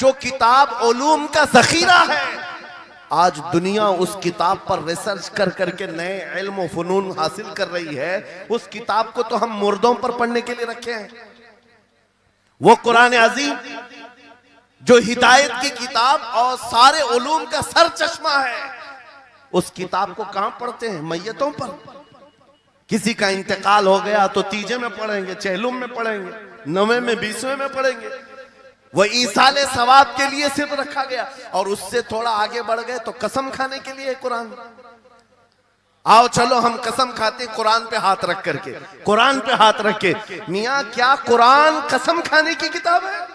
जो किताब उलूम का जखीरा है, आज दुनिया उस किताब पर रिसर्च कर करके नए इल्म और फनून हासिल कर रही है। उस किताब को तो हम मुर्दों पर पढ़ने के लिए रखे हैं। वो कुरान अजीम जो हिदायत की किताब और सारे उलूम का सर चश्मा है, उस किताब को कहां पढ़ते हैं? मैयतों पर। किसी का इंतकाल हो गया तो तीजे में पढ़ेंगे, चहलुम में पढ़ेंगे, 9वें में 20वें में पढ़ेंगे। वो ईसाले सवाब के लिए सिर्फ रखा गया। और उससे थोड़ा आगे बढ़ गए तो कसम खाने के लिए कुरान। आओ चलो हम कसम खाते कुरान पे हाथ रख करके, कुरान पे हाथ रख के। मियां क्या कुरान कसम खाने की किताब है?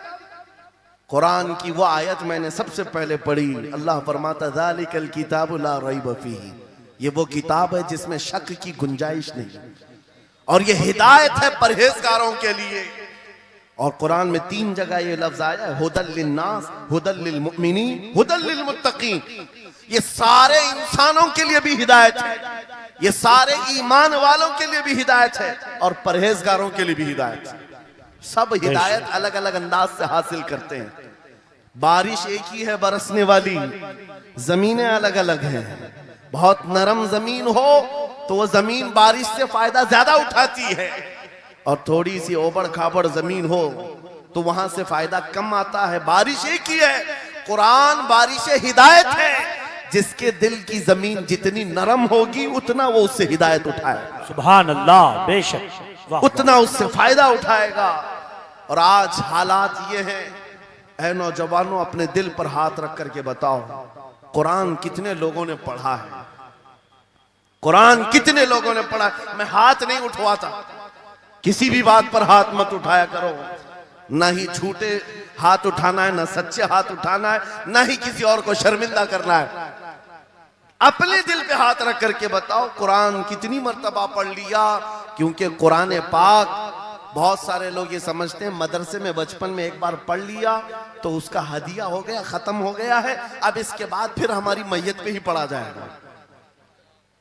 कुरान की वो आयत मैंने सबसे पहले पढ़ी, अल्लाह फरमाता ज़ालिकल किताबु ला रैब फीही, ये वो किताब है जिसमें शक की गुंजाइश नहीं, और ये हिदायत है परहेजगारों के लिए। और कुरान में 3 जगह ये लफ्ज आया है, हुदल लिन्नास, हुदल लिलमुमिनीन, हुदल लिलमुत्तकीन। ये सारे इंसानों के लिए भी हिदायत है, ये सारे ईमान वालों के लिए भी हिदायत है, और परहेजगारों के लिए भी हिदायत है। सब हिदायत अलग अलग अंदाज से हासिल करते हैं। बारिश एक ही है बरसने वाली, जमीनें अलग अलग हैं। बहुत नरम जमीन हो तो वो जमीन बारिश से फायदा ज्यादा उठाती है, और थोड़ी सी ओबड़ खाबड़ जमीन हो तो वहां से फायदा कम आता है। बारिश एक ही है, कुरान बारिश हिदायत है। जिसके दिल की जमीन जितनी नरम होगी उतना वो उससे हिदायत उठाए। सुभान अल्लाह, बेशक, उतना उससे फायदा उठाएगा। और आज हालात ये हैं, ऐ नौजवानों अपने दिल पर हाथ रख करके बताओ, कुरान कितने लोगों ने पढ़ा है? कुरान कितने लोगों ने पढ़ा? मैं हाथ नहीं उठवाता, किसी भी बात पर हाथ मत उठाया करो। ना ही झूठे हाथ उठाना है, ना सच्चे हाथ उठाना है, ना ही किसी और को शर्मिंदा करना है। अपने दिल पे हाथ रख करके बताओ कुरान कितनी मर्तबा पढ़ लिया। क्योंकि कुरान पाक, बहुत सारे लोग ये समझते हैं मदरसे में बचपन में एक बार पढ़ लिया तो उसका हदिया हो गया, खत्म हो गया है, अब इसके बाद फिर हमारी मैयत पे ही पढ़ा जाएगा।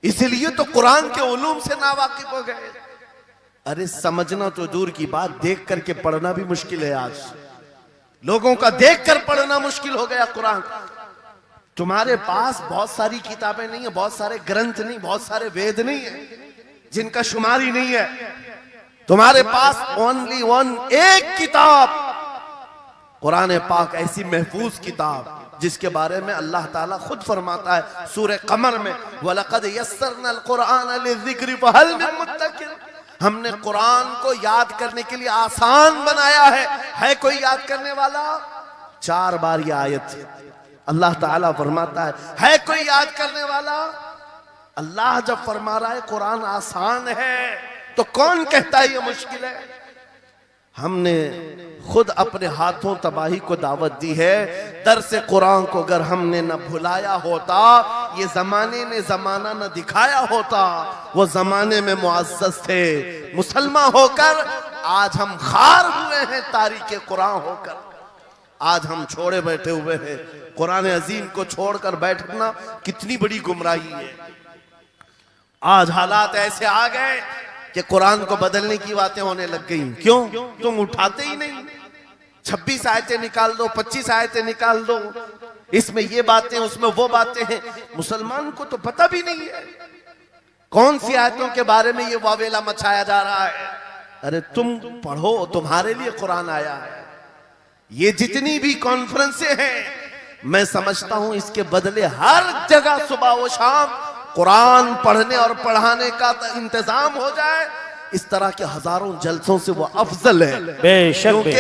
इसलिए तो कुरान के उलूम से नावाकिफ हो गए। अरे समझना तो दूर की बात, देख करके पढ़ना भी मुश्किल है। आज लोगों का देख कर पढ़ना मुश्किल हो गया। कुरान, तुम्हारे पास बहुत सारी किताबें नहीं है, बहुत सारे ग्रंथ नहीं, बहुत सारे वेद नहीं है जिनका शुमार ही नहीं है। तुम्हारे पास ओनली वन, एक किताब कुरान पाक, ऐसी महफूज किताब जिसके बारे में अल्लाह ताला खुद फरमाता है सूरह कमर में, वलक़द यस्सरनल कुरआन लिज़िक्रि फहल मिन मुद्दकिर। हमने कुरान को याद करने के लिए आसान बनाया है कोई याद करने वाला? 4 बार यह आयत अल्लाह ताला फरमाता है कोई याद करने वाला? अल्लाह जब फरमा रहा है कुरान आसान है तो कौन कहता है ये मुश्किल है? हमने खुद अपने हाथों तबाही को दावत दी है। दरसे कुरान को अगर हमने न भुलाया होता, ये जमाने ने जमाना न दिखाया होता, वो जमाने में मुअज़्ज़ज़ थे। मुसलमान होकर आज हम खार हुए हैं, तारीके कुरान होकर आज हम छोड़े बैठे हुए हैं। कुरान अजीम को छोड़कर बैठना कितनी बड़ी गुमराही है। आज हालात ऐसे आ गए कि कुरान को बदलने की बातें होने लग गई। क्यों? तुम उठाते ही नहीं। 26 आयतें निकाल दो, 25 आयतें निकाल दो, इसमें ये बातें उसमें वो बातें हैं। मुसलमान को तो पता भी नहीं है कौन सी आयतों के बारे में ये वावेला मचाया जा रहा है। अरे तुम पढ़ो, तुम्हारे लिए कुरान आया है। ये जितनी भी कॉन्फ्रेंसें हैं, मैं समझता हूं इसके बदले हर जगह सुबह व शाम कुरान पढ़ने और पढ़ाने का इंतजाम हो जाए। इस तरह के हजारों जलसों से वो अफजल है। बेशक, क्योंकि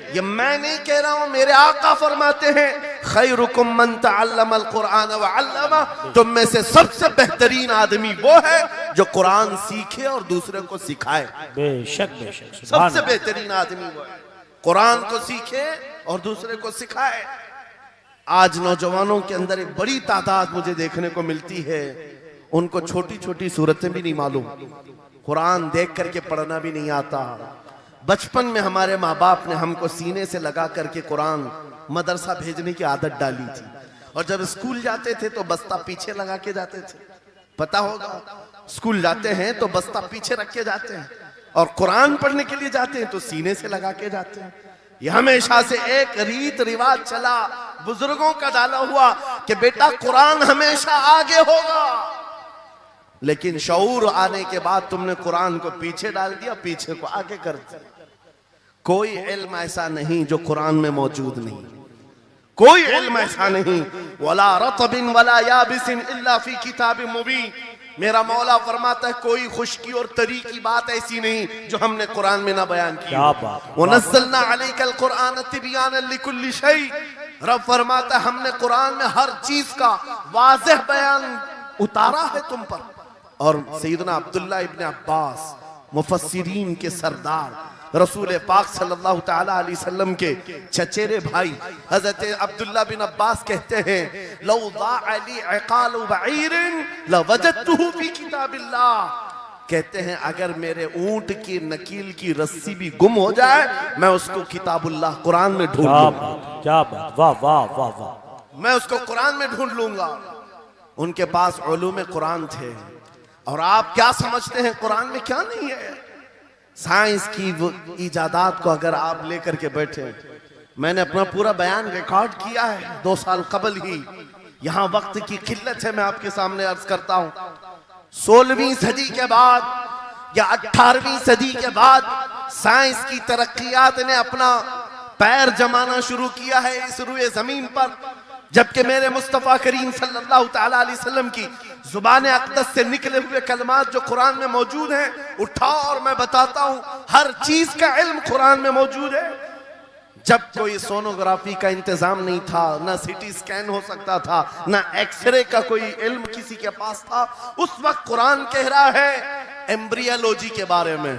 ये मैं नहीं कह रहा हूं, मेरे आका फरमाते हैं खैरुकुम मन तअल्लमल कुरान व अल्लमा। तुम में से सबसे बेहतरीन आदमी वो है जो कुरान सीखे और दूसरे को सिखाए। बेशक, बेशक, सबसे बेहतरीन आदमी वो है कुरान को सीखे और दूसरे को सिखाए। आज नौजवानों के अंदर एक बड़ी तादाद मुझे देखने को मिलती है, उनको छोटी छोटी सूरतें भी नहीं मालूम, कुरान देख करके पढ़ना भी नहीं आता। बचपन में हमारे माँ बाप ने हमको सीने से लगा करके कुरान मदरसा भेजने की आदत डाली थी, और जब स्कूल जाते थे तो बस्ता पीछे लगा के जाते थे। पता होगा, स्कूल जाते हैं तो बस्ता पीछे रख के जाते हैं, और कुरान पढ़ने के लिए जाते हैं तो सीने से लगा के जाते हैं। ये हमेशा से एक रीत रिवाज चला, बुजुर्गों का डाला हुआ कि बेटा कुरान हमेशा आगे होगा। लेकिन शऊर आने के बाद तुमने कुरान को पीछे डाल दिया, पीछे को आगे कर दिया। कोई इल्म ऐसा नहीं जो कुरान में मौजूद नहीं, कोई इल्म ऐसा नहीं। वला रतबिन वला याबिसिन इल्ला फी किताबिन मुबीन। मेरा मौला फरमाता है कोई खुश्की और तरी की बात ऐसी नहीं जो हमने कुरान में ना बयान की। क्या बात। वनज़्ज़लना अलैकल कुरान तिबयानन लिकुल्लि शै। रब फरमाता है हमने कुरान में हर चीज का वाज़ेह बयान उतारा है तुम पर। और सैयदना अब्दुल्ला इब्न अब्बास मुफस्सिरीन के सरदार रसूल पाक सल्लल्लाहु तआला अलैहि वसल्लम के चचेरे भाई हजरत अब्दुल्ला बिन अब्बास कहते हैं लौ ज़ाअ ली इक़ालु बईरिन लवजदतुहु फी किताबिल्लाह। कहते हैं अगर मेरे ऊंट की नकील की रस्सी भी गुम हो जाए मैं उसको किताबुल्लाह कुरान में ढूंढ लूंगा। क्या बात, वाह वाह वाह वाह। मैं उसको कुरान में ढूंढ लूंगा। उनके पास उलूम कुरान थे। और आप क्या समझते हैं कुरान में क्या नहीं है? साइंस की इजादात को अगर आप लेकर के बैठे, मैंने अपना पूरा बयान रिकॉर्ड किया है 2 साल कबल ही। यहाँ वक्त की किल्लत है, मैं आपके सामने अर्ज करता हूँ 16वीं सदी के बाद या 18वीं सदी के बाद साइंस की तरक्कियात ने अपना पैर जमाना शुरू किया है इस रुए जमीन पर। जबकि मेरे मुस्तफ़ा करीम सल्लल्लाहु तआला अलैहि वसल्लम की जुबान अक़दस से निकले हुए कलमात जो कुरान में मौजूद हैं, उठाओ और मैं बताता हूँ हर चीज का इल्म कुरान में मौजूद है। जब कोई सोनोग्राफी का इंतजाम नहीं था, ना सिटी स्कैन हो सकता था, ना एक्सरे का कोई इल्म किसी के पास था, उस वक्त कुरान कह रहा है एम्ब्रियोलॉजी के बारे में।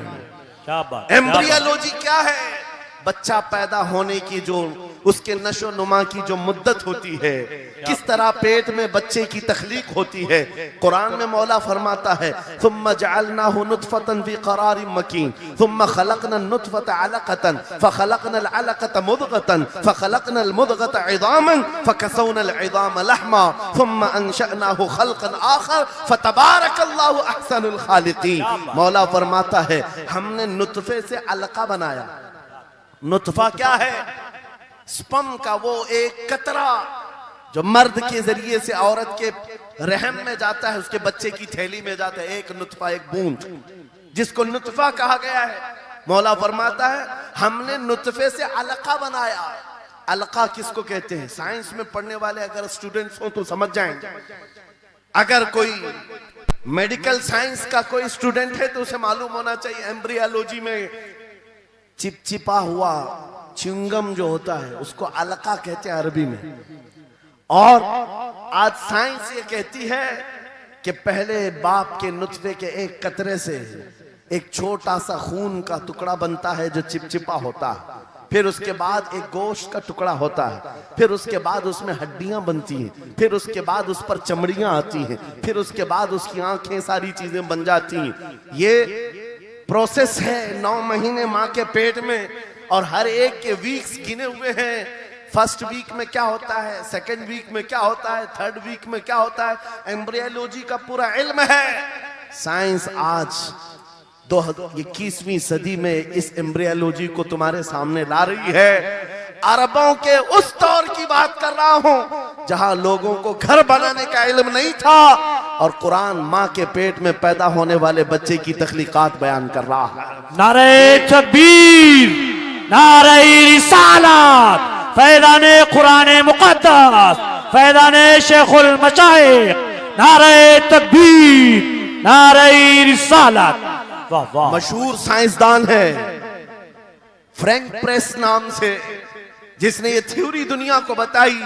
क्या बात। एम्ब्रियोलॉजी क्या है? बच्चा पैदा होने की जो उसके नशो नुमा की जो मुद्दत होती है, किस तरह पेट में बच्चे की तख्लीक होती है। कुरान में मौला फरमाता है सुम्मा जअलनाहु नुतफतन फी क़रारिन मकीन सुम्मा खलक़ना नुतफता अलक़तन फ़खलक़ना अलक़ता मुदग़तन फ़खलक़ना मुदग़ता इज़ामन फ़कसौना इज़ाम लहमा सुम्मा अंशअनाहु ख़ल्क़न आख़र फ़तबारकल्लाहु अहसनुल ख़ालिक़ीन। मौला फरमाता है हमने नुतफे से अलका बनाया। नुतफा क्या है? स्पर्म का वो एक कतरा जो मर्द के जरिए से औरत के रहम में जाता है, उसके बच्चे की थैली में जाता है, एक नुतफा, एक बूंद, जिसको नुतफा कहा गया है। मौला फरमाता है हमने नुतफे से अलका बनाया। अलका किसको कहते हैं? साइंस में पढ़ने वाले अगर स्टूडेंट्स हो तो समझ जाएंगे। अगर कोई मेडिकल साइंस का कोई स्टूडेंट है तो उसे मालूम होना चाहिए एम्ब्रियोलॉजी में चिपचिपा हुआ च्युइंगम जो होता है उसको अलका कहते हैं अरबी में। और आज साइंस ये कहती है कि पहले बाप के नुतफे के एक कतरे से एक छोटा सा खून का टुकड़ा बनता है जो चिपचिपा होता है, फिर उसके बाद एक गोश्त का टुकड़ा होता है, फिर उसके बाद उसमें हड्डियां बनती हैं, फिर उसके बाद उस पर चमड़ियां आती हैं, फिर उसके बाद उसकी आंखें, सारी चीजें बन जाती हैं। ये प्रोसेस है 9 महीने माँ के पेट में। और हर एक के वीक्स गिने हुए हैं। फर्स्ट वीक में क्या होता है, सेकंड वीक में क्या होता है, थर्ड वीक में क्या होता है, एम्ब्रियोलॉजी का पूरा इल्म है। साइंस आज 21वीं सदी में इस एम्ब्रियोलॉजी को तुम्हारे सामने ला रही है। अरबों के उस दौर की बात कर रहा हूं जहां लोगों को घर बनाने का इल्म नहीं था और कुरान माँ के पेट में पैदा होने वाले बच्चे की तख्लीकात बयान कर रहा है। नारे तकबीर, नारे रिसालत, फैज़ाने कुरान मुक़द्दस, फैज़ाने शेखुल मशाइख, नारे तकबीर, नारे रिसालत। वाह वाह। मशहूर साइंसदान है फ्रैंक प्रेस नाम से, जिसने ये थ्योरी दुनिया को बताई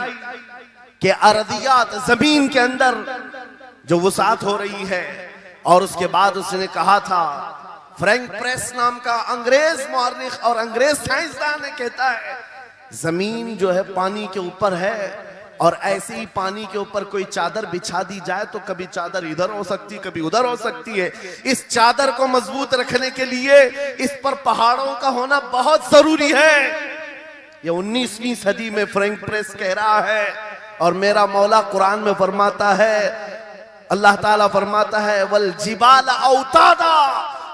कि अरदियात जमीन के अंदर जो वसात हो रही है। और उसके बाद उसने कहा था, फ्रैंक प्रेस नाम का अंग्रेज मौर्रिख और अंग्रेज साइंसदान ने कहता है जमीन जो है पानी के ऊपर है और ऐसे ही पानी के ऊपर कोई चादर बिछा दी जाए तो कभी चादर इधर हो सकती, कभी उधर हो सकती है। इस चादर को मजबूत रखने के लिए इस पर पहाड़ों का होना बहुत जरूरी है। ये 19वीं सदी में फ्रैंक प्रेस कह रहा है। और मेरा मौला कुरान में फरमाता है, अल्लाह ताला फरमाता है वल जिबाल औतादा,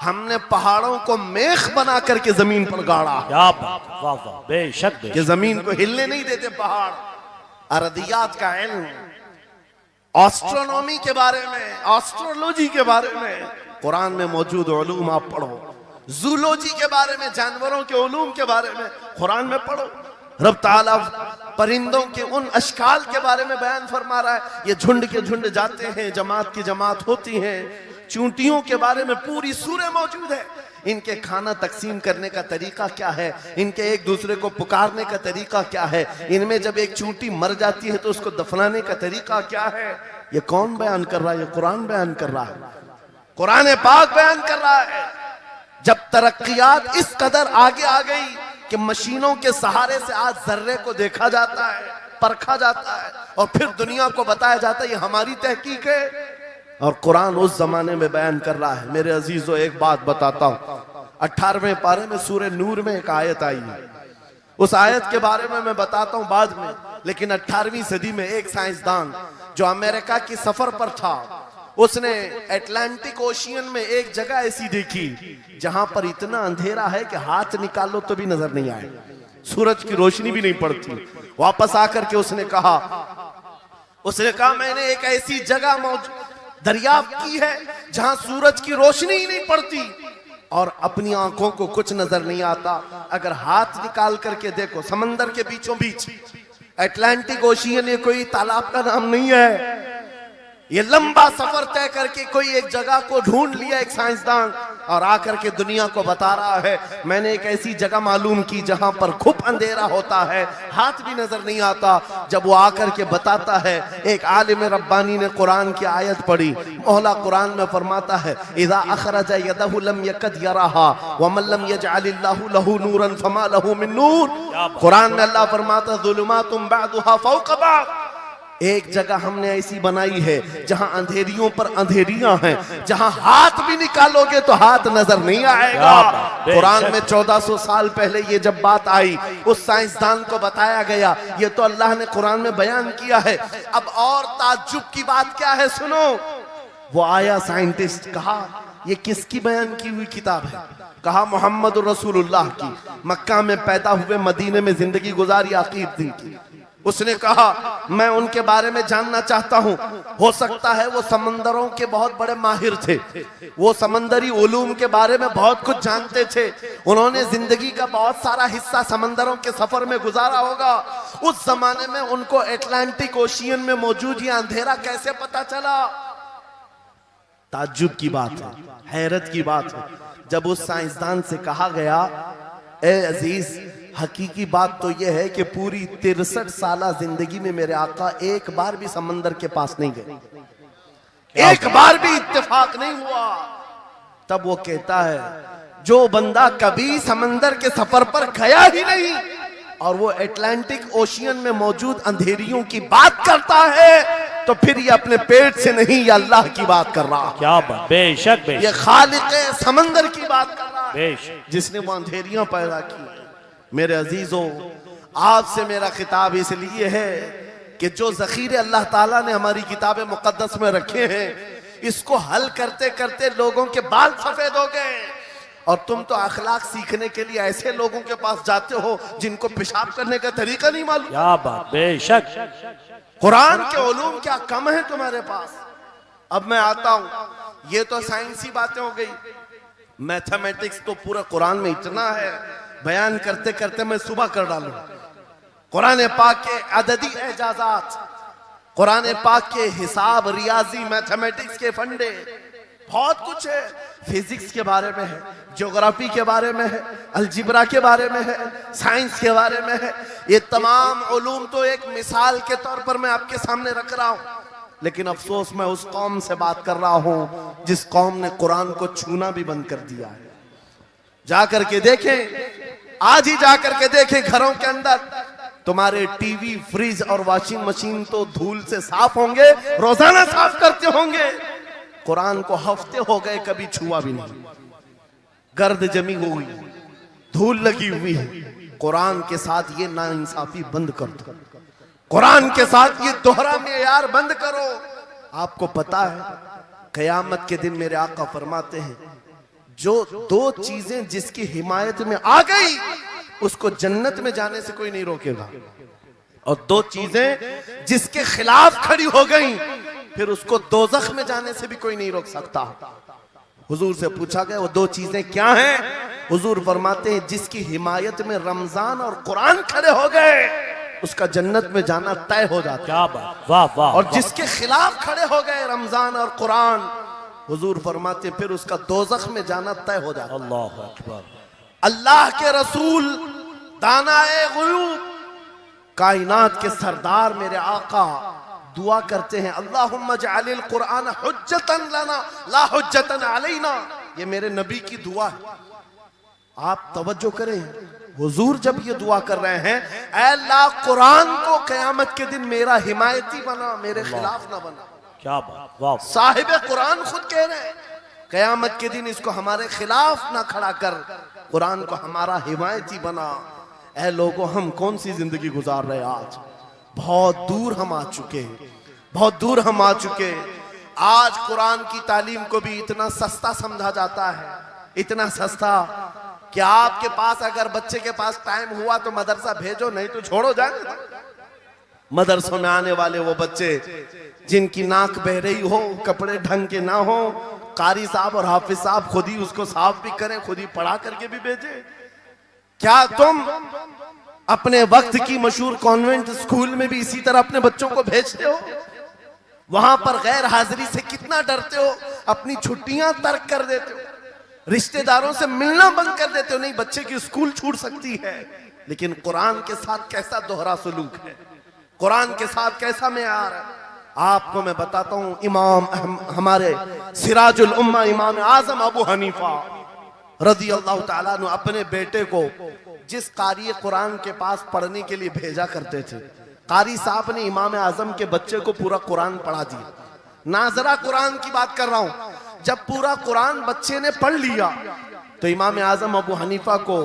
हमने पहाड़ों को मेख बना करके जमीन पर गाड़ा, क्या बात, वाह वाह, बेशक कि जमीन को हिलने नहीं देते पहाड़। अरदियात का इल्म, एस्ट्रोनॉमी के बारे में, एस्ट्रोलॉजी के बारे में कुरान में मौजूद उलूम आप पढ़ो। जूलॉजी के बारे में, जानवरों के उलूम के बारे में कुरान में पढ़ो। रब ताला परिंदों के उन अशकाल के बारे में बयान फरमा रहा है, ये झुंड के झुंड जाते हैं, जमात की जमात होती है। चूंटियों के बारे में पूरी सूरह मौजूद है, इनके खाना तकसीम करने का तरीका क्या है, इनके एक दूसरे को पुकारने का तरीका क्या है, इनमें जब एक चूंटी मर जाती है तो उसको दफनाने का तरीका क्या है। ये कौन बयान कर रहा है? ये कुरान बयान कर रहा है, कुरान पाक बयान कर रहा है। जब तरक्कियात इस कदर आगे आ गई कि मशीनों के सहारे से आज जर्रे को देखा जाता है, परखा जाता है और फिर दुनिया को बताया जाता है ये हमारी तहकीक है, और कुरान उस जमाने में बयान कर रहा है। मेरे अजीजों, एक बात बताता हूं, 18वें पारे में सूरह नूर में एक आयत आई है, उस आयत के बारे में मैं बताता हूं बाद में। लेकिन 18वीं सदी में एक साइंसदान जो अमेरिका की सफर पर था, उसने अटलांटिक ओशियन में एक जगह ऐसी देखी जहां पर इतना अंधेरा है कि हाथ निकालो तो भी नजर नहीं आए, सूरज की रोशनी भी नहीं पड़ती। वापस आकर के उसने कहा मैंने एक ऐसी जगह दरियाफ्त की है जहां सूरज की रोशनी ही नहीं पड़ती और अपनी आंखों को कुछ नजर नहीं आता। अगर हाथ निकाल करके देखो, समंदर के बीचों बीच अटलांटिक ओशियन, ये कोई तालाब का नाम नहीं है, ये लंबा सफर तय करके कोई एक जगह को ढूंढ लिया एक साइंसदान और आकर के दुनिया को बता रहा है मैंने एक ऐसी जगह मालूम की जहां पर खूब अंधेरा होता है, हाथ भी नजर नहीं आता। जब वो आकर के बताता है, एक आलिम रब्बानी ने कुरान की आयत पढ़ी, मौला कुरान में फरमाता है इज़ा अखरज यदहु लम यकद यराहा व मन लम यजअलिल्लाहु लहू नूरन फमा लहू मिन नूर। कुरान में अल्लाह फरमाता ज़ुलुमातुम बअदुहा फौक़ बअद, एक जगह हमने ऐसी बनाई है जहां अंधेरियों पर अंधेरियां हैं, जहां हाथ भी निकालोगे तो हाथ नजर नहीं आएगा। कुरान में 1400 साल पहले ये जब बात आई, उस साइंसदान को बताया गया, ये तो अल्लाह ने कुरान में बयान किया है। अब और ताज्जुब की बात क्या है सुनो, वो आया साइंटिस्ट, कहा ये किसकी बयान की हुई किताब है? कहा मोहम्मद रसूलुल्लाह की, मक्का में पैदा हुए, मदीने में जिंदगी गुजारी, आखिर दिन की। उसने कहा मैं उनके बारे में जानना चाहता हूं, हो सकता है वो समंदरों के बहुत बड़े माहिर थे, वो समंदरी उलूम के बारे में बहुत कुछ जानते थे, उन्होंने जिंदगी का बहुत सारा हिस्सा समंदरों के सफर में गुजारा होगा। उस जमाने में उनको अटलांटिक ओशियन में मौजूद ये अंधेरा कैसे पता चला? ताज्जुब की बात है, हैरत की बात है। जब उस साइंसदान से कहा गया ए अजीज, हकीकी बात तो यह है कि पूरी 63 साला जिंदगी में मेरे आका एक बार भी समंदर के पास नहीं गए, एक बार भी इत्तेफाक नहीं हुआ। तब वो कहता है जो बंदा कभी समंदर के सफर पर गया ही नहीं और वो अटलांटिक ओशियन में मौजूद अंधेरियों की बात करता है तो फिर ये अपने पेट से नहीं, ये अल्लाह की बात कर रहा। क्या बात, बेशक बेशक, ये खालिक समंदर की बात कर रहा है, बेशक, जिसने वो अंधेरियां पैदा की। मेरे अजीजों, आपसे मेरा खिताब इसलिए है कि जो ज़ख़ीरे अल्लाह ताला ने हमारी किताब मुक़द्दस में रखे हैं, इसको हल करते करते लोगों के बाल सफेद हो गए और तुम तो अखलाक सीखने के लिए ऐसे लोगों के पास जाते हो जिनको पेशाब करने का तरीका नहीं मालूम। क्या बात, बेशक, कुरान के उलूम क्या कम है तुम्हारे पास? अब मैं आता हूं, ये तो साइंसी बातें हो गई, मैथमेटिक्स तो पूरा कुरान में इतना है, बयान करते करते मैं सुबह कर डालूं। कुरान पाक के अददी एजाजात, कुरान पाक के हिसाब, रियाजी, मैथमेटिक्स के फंडे, बहुत कुछ है। फिजिक्स के बारे में है, ज्योग्राफी के बारे में है, अलजिब्रा के बारे में है, साइंस के बारे में है। ये तमाम उलूम तो एक मिसाल के तौर पर मैं आपके सामने रख रहा हूं। लेकिन अफसोस मैं उस कौम से बात कर रहा हूं जिस कौम ने कुरान को छूना भी बंद कर दिया है। जाकर के देखें, आज ही जाकर के देखें, घरों के अंदर तुम्हारे टीवी, फ्रिज और वॉशिंग मशीन तो धूल से साफ होंगे, रोजाना साफ करते होंगे। कुरान को हफ्ते हो गए कभी छुआ भी नहीं, गर्द जमी हुई, धूल लगी हुई है। कुरान के साथ ये नाइंसाफी बंद कर दो, कुरान के साथ ये दोहरा मेयार बंद करो। आपको पता है क़यामत के दिन मेरे आका फरमाते हैं जो दो चीजें जिसकी हिमायत में आ गई उसको जन्नत में जाने से कोई नहीं रोकेगा, और दो चीजें जिसके खिलाफ खड़ी हो गई फिर उसको दोज़ख में जाने से भी कोई नहीं रोक सकता। हुजूर से पूछा गया वो दो चीजें क्या हैं? हुजूर फरमाते हैं जिसकी हिमायत में रमजान और कुरान खड़े हो गए उसका जन्नत में जाना तय हो जाता है। क्या बात, वाह वाह। और जिसके खिलाफ खड़े हो गए रमजान और कुरान, हुजूर फरमाते हैं फिर उसका दोज़ख में जाना तय हो जाता है। अल्लाह अकबर। अल्लाह के रसूल दानाए गुयूब कायनात के सरदार मेरे आका दुआ करते हैं अल्लाहुम्मा जअलिल कुरान हुज्जतन लना ला हुज्जतन अलैना। ये मेरे नबी की दुआ है। आप तवज्जो करें, हुजूर जब ये दुआ कर रहे हैं ऐ अल्लाह कुरान को क़यामत के दिन मेरा हिमायती बना, मेरे खिलाफ ना बना। क्या बात, वाह। साहिब कुरान खुद कह रहे हैं क़यामत के दिन इसको हमारे खिलाफ ना खड़ा कर, कुरान को हमारा हिमायती बना। ऐ लोगों, हम कौन सी जिंदगी गुजार रहे आज? बहुत दूर हम आ चुके हैं, बहुत दूर हम आ चुके हैं। आज कुरान की तालीम को भी इतना सस्ता समझा जाता है, इतना सस्ता कि आपके पास अगर बच्चे के पास टाइम हुआ तो मदरसा भेजो, नहीं तो छोड़ो जाने। मदरसों में आने वाले वो बच्चे जिनकी नाक बह रही हो, कपड़े ढंग के ना हो, कारी साहब और हाफिज साहब खुद ही उसको साफ भी करें, खुद ही पढ़ा करके भी भेजे। क्या तुम अपने वक्त की मशहूर कॉन्वेंट स्कूल में भी इसी तरह अपने बच्चों को भेजते हो? वहां पर गैर हाजिरी से कितना डरते हो, अपनी छुट्टियां तर्क कर देते हो, रिश्तेदारों से मिलना बंद कर देते हो। नहीं, बच्चे की स्कूल छूट सकती है, लेकिन कुरान के साथ कैसा दोहरा सलूक है, कुरान के साथ कैसा मेयार है। आपको मैं बताता हूं, इमाम हमारे सिराजुल उम्मा इमाम आजम अबू हनीफा रज़ी अल्लाह ताला अन्हु अपने बेटे को जिस कारी कुरान के पास पढ़ने के लिए भेजा करते थे, कारी साहब ने इमाम आजम के बच्चे को पूरा कुरान पढ़ा दिया। नाजरा कुरान की बात कर रहा हूं। जब पूरा कुरान बच्चे ने पढ़ लिया तो इमाम आजम अबू हनीफा को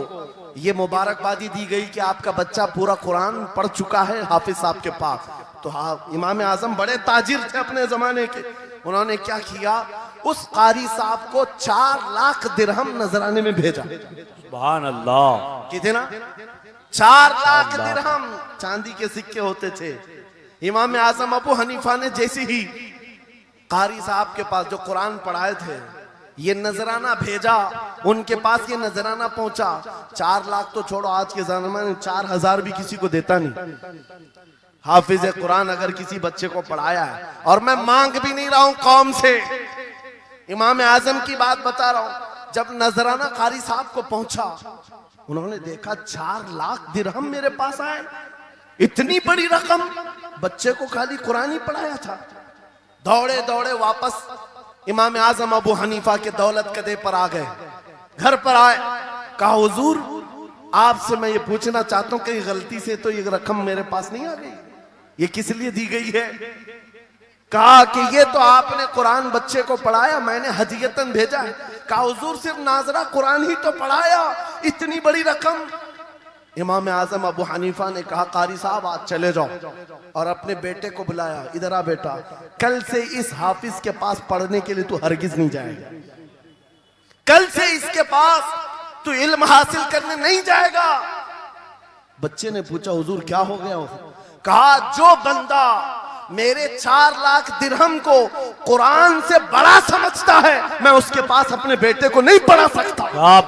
ये मुबारकबादी दी गई कि आपका बच्चा पूरा कुरान पढ़ चुका है हाफिज साहब के पास। तो हाँ, इमाम आजम बड़े ताजिर थे अपने जमाने के। उन्होंने क्या किया, उस कारी साहब को 4 लाख दिरहम नजराने में भेजा। सुभान अल्लाह। कितना? 4 लाख दिरहम चांदी के सिक्के होते थे। इमाम आजम अबू हनीफा ने जैसे ही कारी साहब के पास जो कुरान पढ़ाए थे ये नजराना भेजा, उनके पास ये नजराना पहुंचा। 4 लाख तो छोड़ो, आज के जमाने में 4000 भी किसी को देता नहीं। हाफिज कुरान अगर किसी बच्चे को पढ़ाया है, और मैं मांग भी नहीं रहा हूं कौम से, इमाम आजम की बात बता रहा हूं। जब नजराना कारी साहब को पहुंचा, उन्होंने देखा 4 लाख दिरहम मेरे पास आए, इतनी बड़ी रकम, बच्चे को खाली कुरान ही पढ़ाया था। दौड़े दौड़े वापस इमाम आजम अबू हनीफा के दौलत कदे पर आ गए। घर पर आए, कहा हुजूर आपसे मैं ये पूछना चाहता हूं कि गलती से तो ये रकम मेरे पास नहीं आ गई, ये किस लिए दी गई है? कहा कि ये तो आपने कुरान बच्चे को पढ़ाया, मैंने हदियतन भेजा है। कहा हुजूर सिर्फ नाजरा कुरान ही तो पढ़ाया, इतनी बड़ी रकम। इमाम आजम अबू हनीफा ने कहा कारी साहब आज चले जाओ, और अपने बेटे को बुलाया, इधर आ बेटा, कल से इस हाफिज के पास पढ़ने के लिए तू हरगिज नहीं जाएगा, कल से इसके पास तू इल्म हासिल करने नहीं जाएगा। बच्चे ने पूछा हुजूर क्या हो गया? कहा जो बंदा मेरे 4 लाख दिरहम को कुरान से बड़ा समझता है, मैं उसके पास अपने बेटे को नहीं पढ़ा सकता। वाह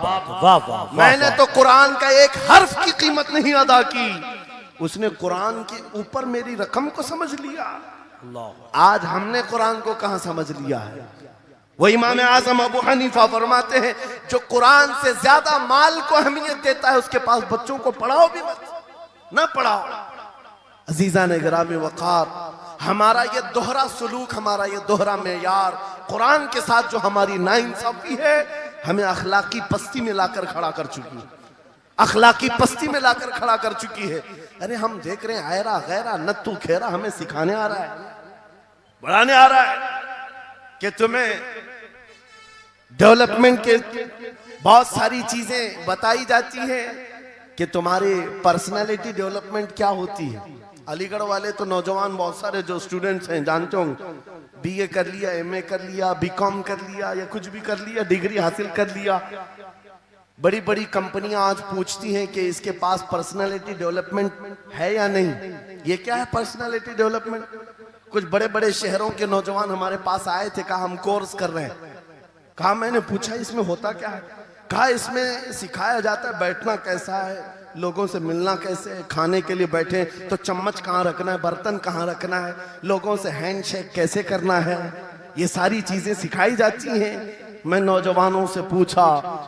वाह वाह। मैंने तो कुरान का एक हर्फ की कीमत नहीं अदा की, उसने कुरान के ऊपर मेरी रकम को समझ लिया। आज हमने कुरान को कहां समझ लिया है? वो इमाम आजम अबू हनीफा फरमाते हैं जो कुरान से ज्यादा माल को अहमियत देता है उसके पास बच्चों को पढ़ाओ भी मत, ना पढ़ाओ। अजीजा ने गिरामी वक़ार, हमारा ये दोहरा सलूक, हमारा ये दोहरा मेयार, कुरान के साथ जो हमारी नाइंसाफी है, हमें अखलाकी पस्ती में लाकर खड़ा कर चुकी है, अखलाकी पस्ती में लाकर खड़ा कर चुकी है। अरे हम देख रहे हैं आयरा गैरा नत्तू खेरा हमें सिखाने आ रहा है, बढ़ाने आ रहा है कि तुम्हें डेवलपमेंट के बहुत सारी चीजें बताई जाती है कि तुम्हारी पर्सनालिटी डेवलपमेंट क्या होती है, अलीगढ़ वाले तो नौजवान बहुत सारे जो स्टूडेंट्स हैं जानते होंगे, बीए कर लिया, एमए कर लिया, बीकॉम कर लिया या कुछ भी कर लिया, डिग्री हासिल कर लिया। बड़ी बड़ी कंपनियां आज पूछती हैं कि इसके पास पर्सनालिटी डेवलपमेंट है या नहीं। ये क्या है पर्सनालिटी डेवलपमेंट? कुछ बड़े बड़े शहरों के नौजवान हमारे पास आए थे, कहा हम कोर्स कर रहे हैं। कहा मैंने पूछा इसमें होता क्या है? कहा इसमें सिखाया जाता है बैठना कैसा है, लोगों से मिलना कैसे है, खाने के लिए बैठे तो चम्मच कहाँ रखना है, बर्तन कहाँ रखना है, लोगों से हैंडशेक कैसे करना है, ये सारी चीजें सिखाई जाती हैं। मैं नौजवानों से पूछा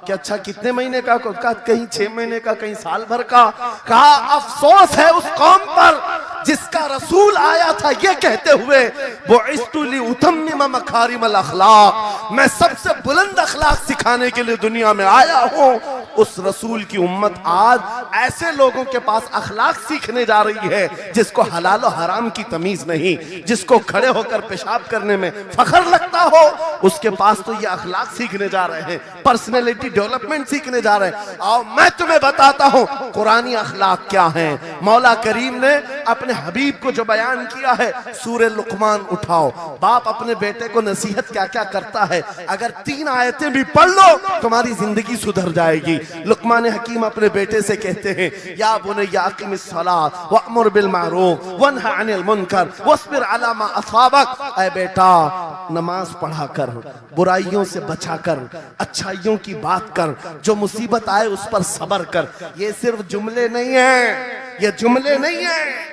कि अच्छा कितने महीने का? कहा कहीं 6 महीने का, कहीं साल भर का। कहा अफसोस है उस कौम पर जिसका रसूल आया था ये कहते हुए, वो इस्तुली उतम्मिम मकारिमल अखलाक, मैं सबसे बुलंद अखलाक सिखाने के लिए दुनिया में आया हूँ। उस रसूल की उम्मत आज ऐसे लोगों के पास अखलाक सीखने जा रही है जिसको हलाल और हराम की तमीज नहीं, जिसको खड़े होकर पेशाब करने में फख्र लगता हो, उसके पास तो ये अखलाक सीखने जा रहे हैं, पर्सनैलिटी डेवलपमेंट सीखने जा रहे हैं। और मैं तुम्हें बताता हूं कुरानी अखलाक क्या है। मौला करीम ने अपने हबीब को जो बयान किया है, सूरह लुकमान उठाओ, बाप अपने बेटे को नसीहत क्या क्या करता है, अगर 3 आयतें भी पढ़ लो तुम्हारी जिंदगी सुधर जाएगी। लुकमान हकीम अपने बेटे से कहते हैं, या बुनय्या अक़िमिस सलात वअमुर बिल मारूफ वन्हा अनिल मुनकर वस्बिर अला मा असाबक, ऐ बेटा नमाज पढ़ा कर, बुराइयों से बचा कर, अच्छाइयों की बात कर, जो मुसीबत आए उस पर सब्र कर। ये सिर्फ जुमले नहीं है, ये जुमले नहीं है।